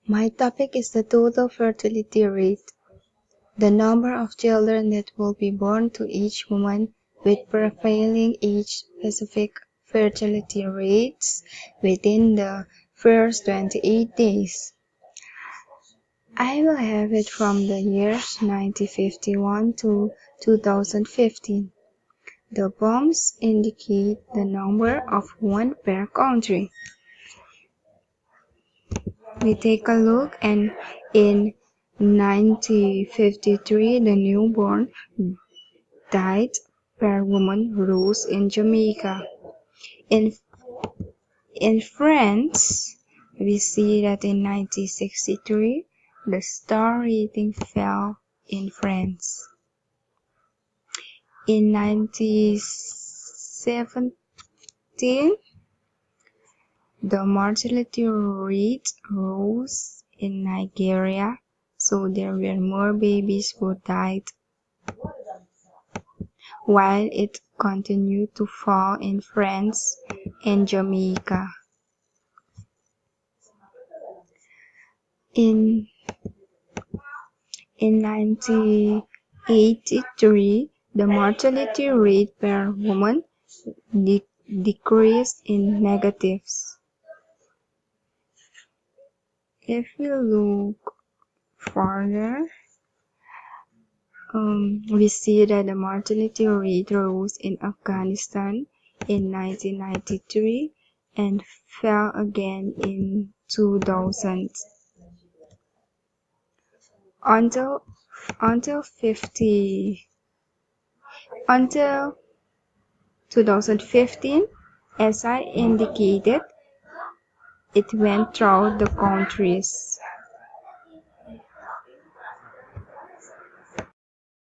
My topic is the total fertility rate, the number of children that will be born to each woman with prevailing age-specific fertility rates within the first 28 days. I will have it from the years 1951 to 2015. The bumps indicate the number of one per country. We take a look, and in 1953 the newborn died per woman rose in Jamaica. In France, we see that in 1963 the star rating fell in France. In 1917, the mortality rate rose in Nigeria, so there were more babies who died, while it continued to fall in France and Jamaica. In 1983, the mortality rate per woman decreased in negatives. If we look further, we see that the mortality rate rose in Afghanistan in 1993 and fell again in 2000. Until 2015, as I indicated, it went throughout the countries.